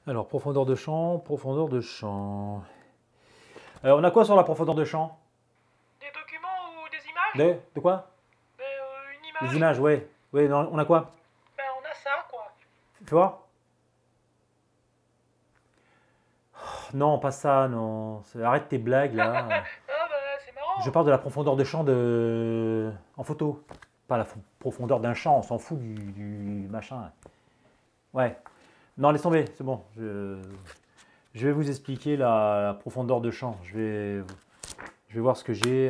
Alors, profondeur de champ, profondeur de champ. On a quoi sur la profondeur de champ? Des documents ou des images? De quoi? Une image. Des images, ouais. Ouais, non, on a quoi? On a ça, quoi. Fais voir. Non, pas ça, non. Arrête tes blagues, là. C'est marrant. Je parle de la profondeur de champ en photo. Pas la profondeur d'un champ, on s'en fout du machin. Ouais. Non, laisse tomber, c'est bon. Je vais vous expliquer la profondeur de champ. Je vais voir ce que j'ai.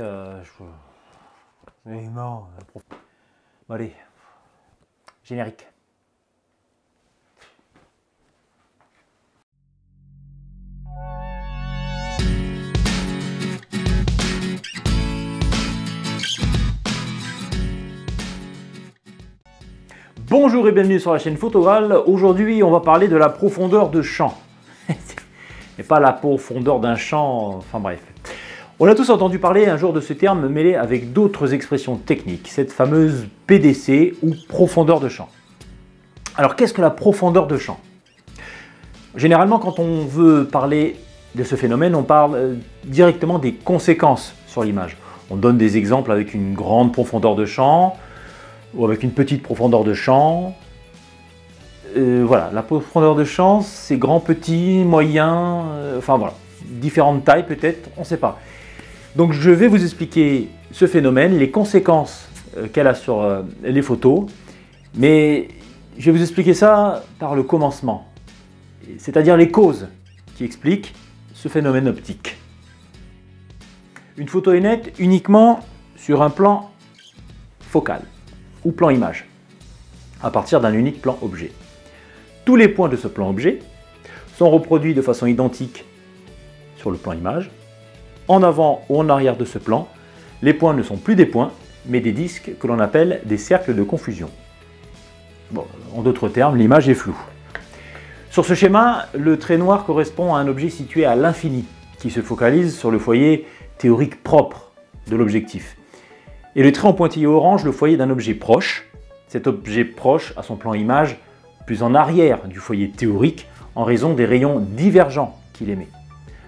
Non. Bon, allez. Générique. Bonjour et bienvenue sur la chaîne Photogral. Aujourd'hui, on va parler de la profondeur de champ. Et pas la profondeur d'un champ, enfin bref. On a tous entendu parler un jour de ce terme mêlé avec d'autres expressions techniques, cette fameuse PDC ou profondeur de champ. Alors qu'est-ce que la profondeur de champ? Généralement, quand on veut parler de ce phénomène, on parle directement des conséquences sur l'image. On donne des exemples avec une grande profondeur de champ, ou avec une petite profondeur de champ. Voilà, la profondeur de champ, c'est grand, petit, moyen, enfin voilà, différentes tailles peut-être, on ne sait pas. Donc je vais vous expliquer ce phénomène, les conséquences qu'elle a sur les photos, mais je vais vous expliquer ça par le commencement, c'est-à-dire les causes qui expliquent ce phénomène optique. Une photo est nette uniquement sur un plan focal ou plan image, à partir d'un unique plan objet. Tous les points de ce plan objet sont reproduits de façon identique sur le plan image. En avant ou en arrière de ce plan, les points ne sont plus des points, mais des disques que l'on appelle des cercles de confusion. Bon, en d'autres termes, l'image est floue. Sur ce schéma, le trait noir correspond à un objet situé à l'infini, qui se focalise sur le foyer théorique propre de l'objectif. Et le trait en pointillé orange, le foyer d'un objet proche. Cet objet proche a son plan image plus en arrière du foyer théorique en raison des rayons divergents qu'il émet.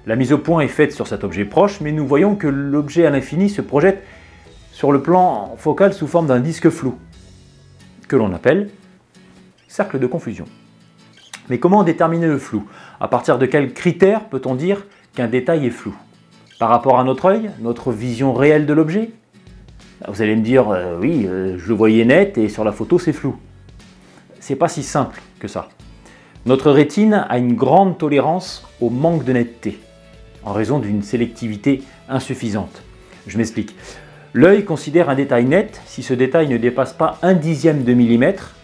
La mise au point est faite sur cet objet proche, mais nous voyons que l'objet à l'infini se projette sur le plan focal sous forme d'un disque flou, que l'on appelle cercle de confusion. Mais comment déterminer le flou? À partir de quels critères peut-on dire qu'un détail est flou? Par rapport à notre œil, notre vision réelle de l'objet? Vous allez me dire, oui, je le voyais net et sur la photo c'est flou. C'est pas si simple que ça. Notre rétine a une grande tolérance au manque de netteté, en raison d'une sélectivité insuffisante. Je m'explique. L'œil considère un détail net si ce détail ne dépasse pas 1/10 de millimètre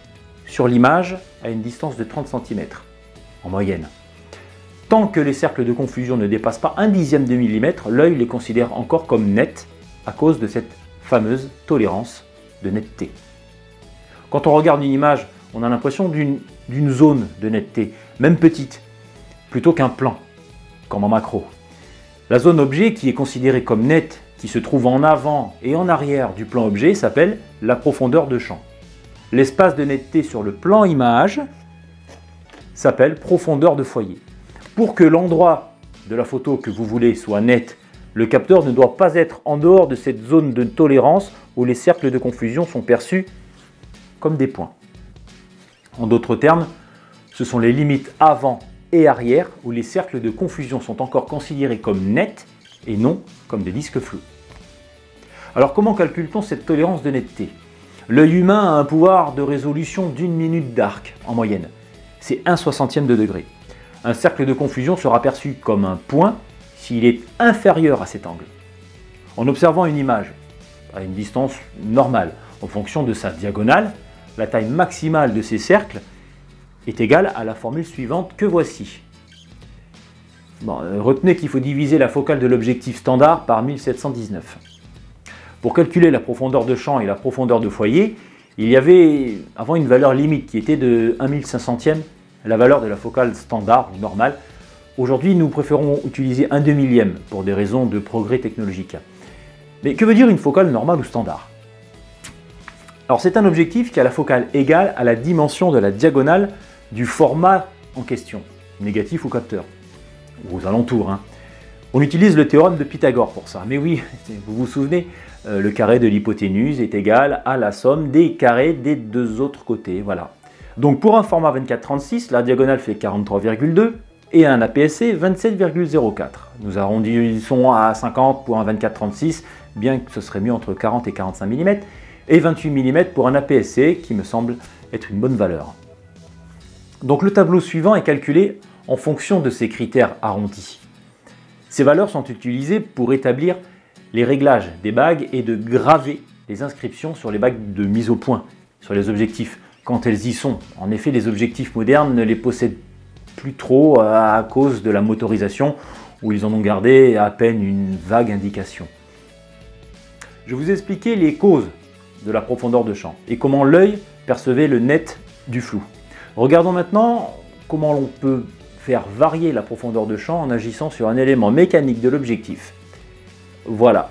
sur l'image à une distance de 30 cm, en moyenne. Tant que les cercles de confusion ne dépassent pas 1/10 de millimètre, l'œil les considère encore comme nets à cause de cette fameuse tolérance de netteté. Quand on regarde une image, on a l'impression d'une zone de netteté, même petite, plutôt qu'un plan, comme en macro. La zone objet qui est considérée comme nette, qui se trouve en avant et en arrière du plan objet, s'appelle la profondeur de champ. L'espace de netteté sur le plan image s'appelle profondeur de foyer. Pour que l'endroit de la photo que vous voulez soit net, le capteur ne doit pas être en dehors de cette zone de tolérance où les cercles de confusion sont perçus comme des points. En d'autres termes, ce sont les limites avant et arrière où les cercles de confusion sont encore considérés comme nets et non comme des disques flous. Alors comment calcule-t-on cette tolérance de netteté? L'œil humain a un pouvoir de résolution d'1 minute d'arc en moyenne. C'est 1/60 de degré. Un cercle de confusion sera perçu comme un point s'il est inférieur à cet angle. En observant une image à une distance normale, en fonction de sa diagonale, la taille maximale de ces cercles est égale à la formule suivante que voici. Retenez qu'il faut diviser la focale de l'objectif standard par 1719. Pour calculer la profondeur de champ et la profondeur de foyer, il y avait avant une valeur limite qui était de 1/1500e, la valeur de la focale standard ou normale. Aujourd'hui, nous préférons utiliser 1/2000e pour des raisons de progrès technologique. Mais que veut dire une focale normale ou standard? Alors c'est un objectif qui a la focale égale à la dimension de la diagonale du format en question. négatif au capteur, ou aux alentours, hein. On utilise le théorème de Pythagore pour ça. Mais oui, vous vous souvenez, le carré de l'hypoténuse est égal à la somme des carrés des deux autres côtés. Voilà. Donc pour un format 24-36, la diagonale fait 43,2 et un APS-C 27,04. Nous arrondissons à 50 pour un 24-36, bien que ce serait mieux entre 40 et 45 mm, et 28 mm pour un APS-C qui me semble être une bonne valeur. Donc le tableau suivant est calculé en fonction de ces critères arrondis. Ces valeurs sont utilisées pour établir les réglages des bagues et de graver les inscriptions sur les bagues de mise au point, sur les objectifs, quand elles y sont. En effet, les objectifs modernes ne les possèdent plus trop à cause de la motorisation, où ils en ont gardé à peine une vague indication. Je vous ai expliqué les causes de la profondeur de champ et comment l'œil percevait le net du flou. Regardons maintenant comment l'on peut faire varier la profondeur de champ en agissant sur un élément mécanique de l'objectif. Voilà,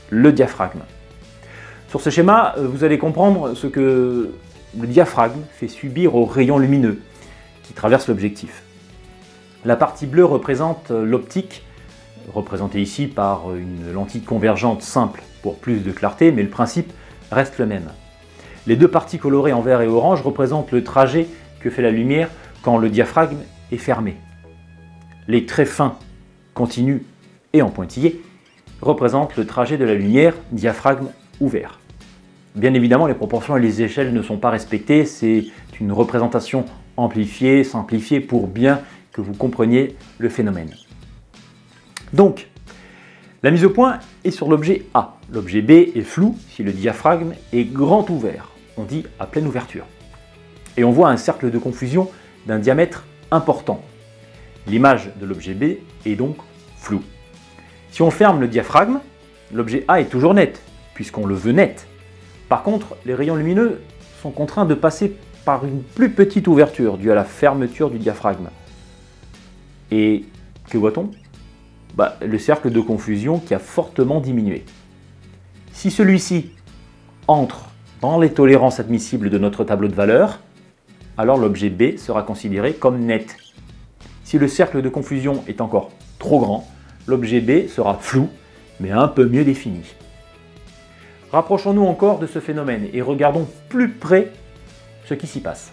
le diaphragme. Sur ce schéma, vous allez comprendre ce que le diaphragme fait subir aux rayons lumineux qui traversent l'objectif. La partie bleue représente l'optique, représentée ici par une lentille convergente simple pour plus de clarté, mais le principe reste le même. Les deux parties colorées en vert et orange représentent le trajet que fait la lumière quand le diaphragme est fermé. Les traits fins, continus et en pointillé représentent le trajet de la lumière, diaphragme ouvert. Bien évidemment, les proportions et les échelles ne sont pas respectées, c'est une représentation amplifiée, simplifiée pour bien que vous compreniez le phénomène. Donc, la mise au point est sur l'objet A. L'objet B est flou si le diaphragme est grand ouvert, on dit à pleine ouverture. Et on voit un cercle de confusion d'un diamètre important. L'image de l'objet B est donc floue. Si on ferme le diaphragme, l'objet A est toujours net, puisqu'on le veut net. Par contre, les rayons lumineux sont contraints de passer par une plus petite ouverture due à la fermeture du diaphragme. Et que voit-on? Le cercle de confusion qui a fortement diminué. Si celui-ci entre dans les tolérances admissibles de notre tableau de valeurs, alors l'objet B sera considéré comme net. Si le cercle de confusion est encore trop grand, l'objet B sera flou, mais un peu mieux défini. Rapprochons-nous encore de ce phénomène et regardons plus près ce qui s'y passe.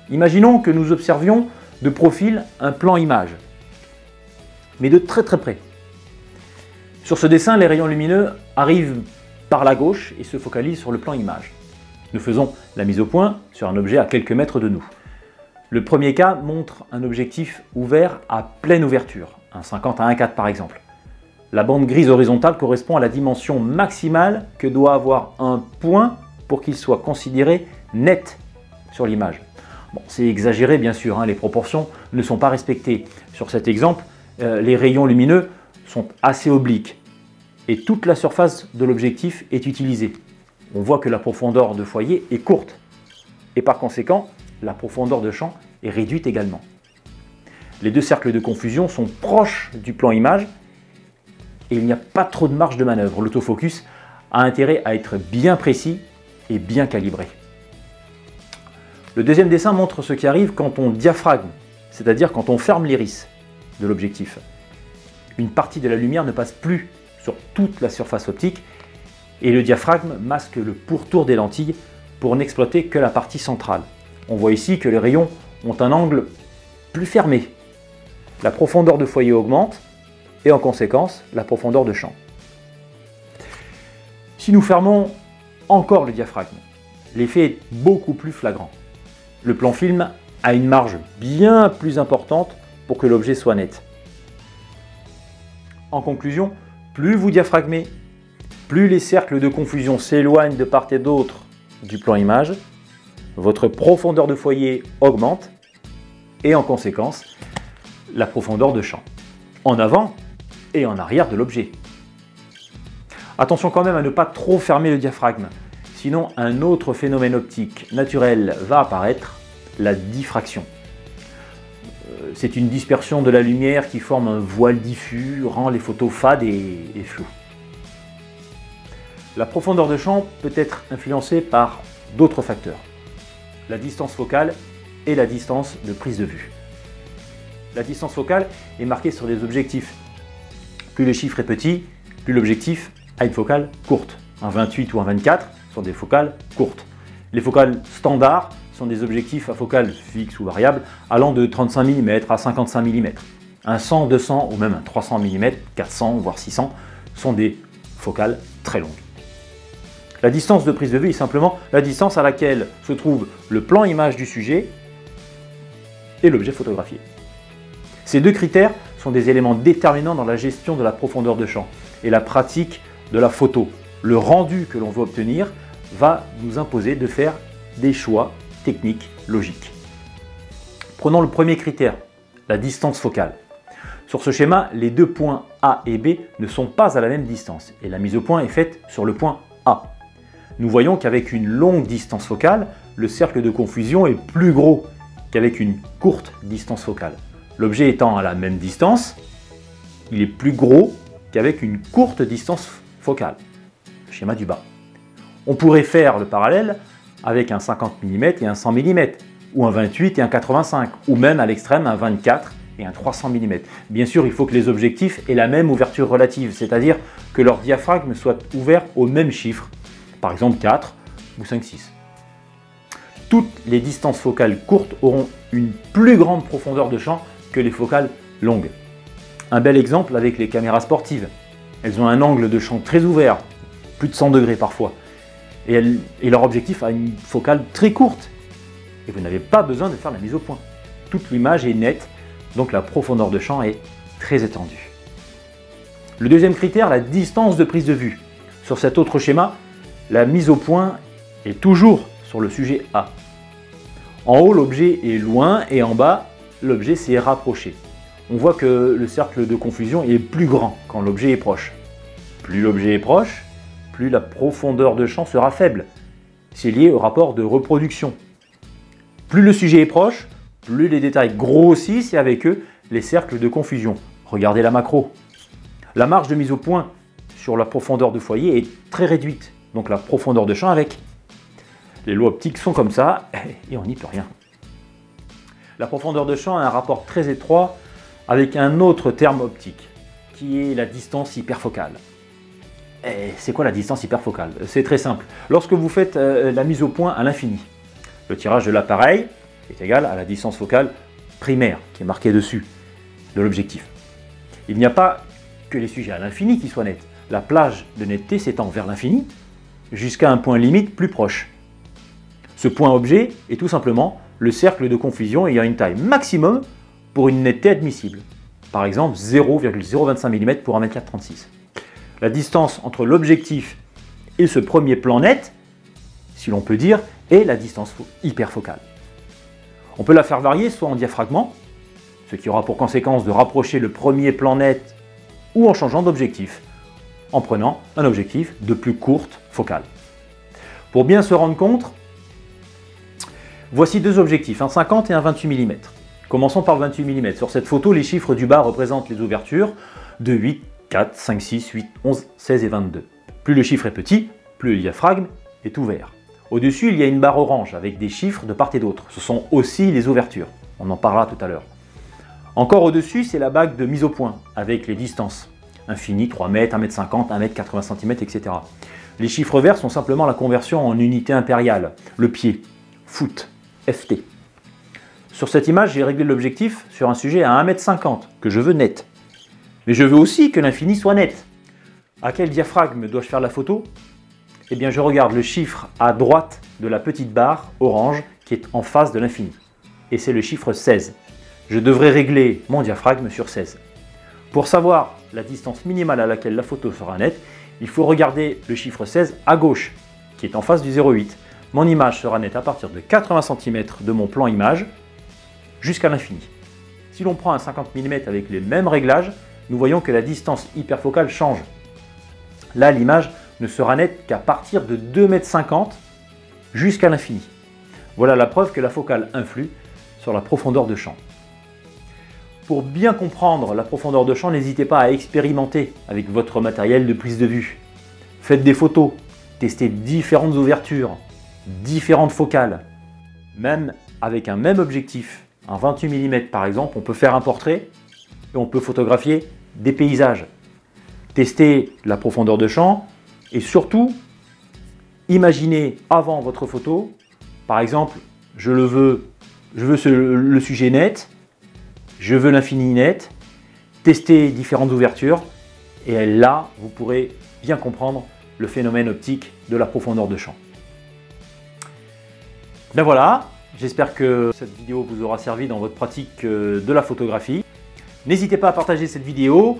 Imaginons que nous observions de profil un plan image, mais de très près. Sur ce dessin, les rayons lumineux arrivent par la gauche et se focalisent sur le plan image. Nous faisons la mise au point sur un objet à quelques mètres de nous. Le premier cas montre un objectif ouvert à pleine ouverture, un 50 à 1,4 par exemple. La bande grise horizontale correspond à la dimension maximale que doit avoir un point pour qu'il soit considéré net sur l'image. Bon, c'est exagéré bien sûr, les proportions ne sont pas respectées. Sur cet exemple, les rayons lumineux sont assez obliques et toute la surface de l'objectif est utilisée. On voit que la profondeur de foyer est courte et par conséquent, la profondeur de champ est réduite également. Les deux cercles de confusion sont proches du plan image et il n'y a pas trop de marge de manœuvre. L'autofocus a intérêt à être bien précis et bien calibré. Le deuxième dessin montre ce qui arrive quand on diaphragme, c'est-à-dire quand on ferme l'iris de l'objectif. Une partie de la lumière ne passe plus sur toute la surface optique et le diaphragme masque le pourtour des lentilles pour n'exploiter que la partie centrale. On voit ici que les rayons ont un angle plus fermé. La profondeur de foyer augmente et en conséquence la profondeur de champ. Si nous fermons encore le diaphragme, l'effet est beaucoup plus flagrant. Le plan film a une marge bien plus importante pour que l'objet soit net. En conclusion, plus vous diaphragmez, plus les cercles de confusion s'éloignent de part et d'autre du plan image, votre profondeur de foyer augmente et en conséquence, la profondeur de champ, en avant et en arrière de l'objet. Attention quand même à ne pas trop fermer le diaphragme, sinon un autre phénomène optique naturel va apparaître, la diffraction. C'est une dispersion de la lumière qui forme un voile diffus, rend les photos fades et floues. La profondeur de champ peut être influencée par d'autres facteurs, la distance focale et la distance de prise de vue. la distance focale est marquée sur les objectifs. Plus le chiffre est petit, plus l'objectif a une focale courte. Un 28 ou un 24 sont des focales courtes. Les focales standards sont des objectifs à focale fixe ou variable allant de 35 mm à 55 mm. Un 100, 200 ou même un 300 mm, 400 voire 600 sont des focales très longues. La distance de prise de vue est simplement la distance à laquelle se trouve le plan image du sujet et l'objet photographié. Ces deux critères sont des éléments déterminants dans la gestion de la profondeur de champ et la pratique de la photo. Le rendu que l'on veut obtenir va nous imposer de faire des choix techniques logiques. Prenons le premier critère, la distance focale. Sur ce schéma, les deux points A et B ne sont pas à la même distance et la mise au point est faite sur le point A. Nous voyons qu'avec une longue distance focale, le cercle de confusion est plus gros qu'avec une courte distance focale. L'objet étant à la même distance, il est plus gros qu'avec une courte distance focale. Le schéma du bas. On pourrait faire le parallèle avec un 50 mm et un 100 mm, ou un 28 et un 85, ou même à l'extrême un 24 et un 300 mm. Bien sûr, il faut que les objectifs aient la même ouverture relative, c'est-à-dire que leur diaphragme soit ouvert au même chiffre, par exemple 4 ou 5, 6. Toutes les distances focales courtes auront une plus grande profondeur de champ que les focales longues. Un bel exemple avec les caméras sportives. Elles ont un angle de champ très ouvert, plus de 100 degrés parfois, et leur objectif a une focale très courte. Et vous n'avez pas besoin de faire la mise au point. Toute l'image est nette, donc la profondeur de champ est très étendue. Le deuxième critère, la distance de prise de vue. Sur cet autre schéma, la mise au point est toujours sur le sujet A. En haut, l'objet est loin et en bas, l'objet s'est rapproché. On voit que le cercle de confusion est plus grand quand l'objet est proche. Plus l'objet est proche, plus la profondeur de champ sera faible. C'est lié au rapport de reproduction. Plus le sujet est proche, plus les détails grossissent et avec eux les cercles de confusion. Regardez la macro. La marge de mise au point sur la profondeur de foyer est très réduite, donc la profondeur de champ avec. Les lois optiques sont comme ça et on n'y peut rien. La profondeur de champ a un rapport très étroit avec un autre terme optique, qui est la distance hyperfocale. Et c'est quoi la distance hyperfocale? C'est très simple. Lorsque vous faites la mise au point à l'infini, le tirage de l'appareil est égal à la distance focale primaire, qui est marquée dessus, de l'objectif. Il n'y a pas que les sujets à l'infini qui soient nets. La plage de netteté s'étend vers l'infini, jusqu'à un point limite plus proche. Ce point objet est tout simplement le cercle de confusion ayant une taille maximum pour une netteté admissible. Par exemple 0,025 mm pour 1,36 m. La distance entre l'objectif et ce premier plan net, si l'on peut dire, est la distance hyperfocale. On peut la faire varier soit en diaphragmant, ce qui aura pour conséquence de rapprocher le premier plan net, ou en changeant d'objectif, en prenant un objectif de plus courte focale. Pour bien se rendre compte, voici deux objectifs, un 50 et un 28 mm. Commençons par le 28 mm. Sur cette photo, les chiffres du bas représentent les ouvertures de 8, 4, 5, 6, 8, 11, 16 et 22. Plus le chiffre est petit, plus le diaphragme est ouvert. Au-dessus, il y a une barre orange avec des chiffres de part et d'autre. Ce sont aussi les ouvertures. On en parlera tout à l'heure. Encore au-dessus, c'est la bague de mise au point avec les distances. Infini, 3 mètres, 1 m 50, 1 m 80 cm, etc. Les chiffres verts sont simplement la conversion en unité impériale. Le pied, foot, FT. Sur cette image, j'ai réglé l'objectif sur un sujet à 1 m 50 que je veux net. Mais je veux aussi que l'infini soit net. À quel diaphragme dois-je faire la photo? Eh bien, je regarde le chiffre à droite de la petite barre orange qui est en face de l'infini. Et c'est le chiffre 16. Je devrais régler mon diaphragme sur 16. Pour savoir la distance minimale à laquelle la photo sera nette, il faut regarder le chiffre 16 à gauche, qui est en face du 0,8. Mon image sera nette à partir de 80 cm de mon plan image jusqu'à l'infini. Si l'on prend un 50 mm avec les mêmes réglages, nous voyons que la distance hyperfocale change. Là, l'image ne sera nette qu'à partir de 2,50 m jusqu'à l'infini. Voilà la preuve que la focale influe sur la profondeur de champ. Pour bien comprendre la profondeur de champ, n'hésitez pas à expérimenter avec votre matériel de prise de vue. Faites des photos, testez différentes ouvertures, différentes focales. Même avec un même objectif, en 28 mm par exemple, on peut faire un portrait et on peut photographier des paysages. Testez la profondeur de champ et surtout, imaginez avant votre photo, par exemple, je veux le sujet net, je veux l'infini net, testez différentes ouvertures et là, vous pourrez bien comprendre le phénomène optique de la profondeur de champ. Ben voilà, j'espère que cette vidéo vous aura servi dans votre pratique de la photographie. N'hésitez pas à partager cette vidéo,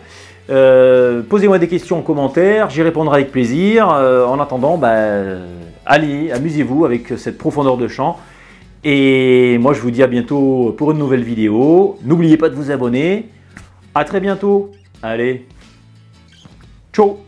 posez-moi des questions en commentaire, j'y répondrai avec plaisir. En attendant, allez, amusez-vous avec cette profondeur de champ. Et moi je vous dis à bientôt pour une nouvelle vidéo. N'oubliez pas de vous abonner. À très bientôt. Allez, ciao.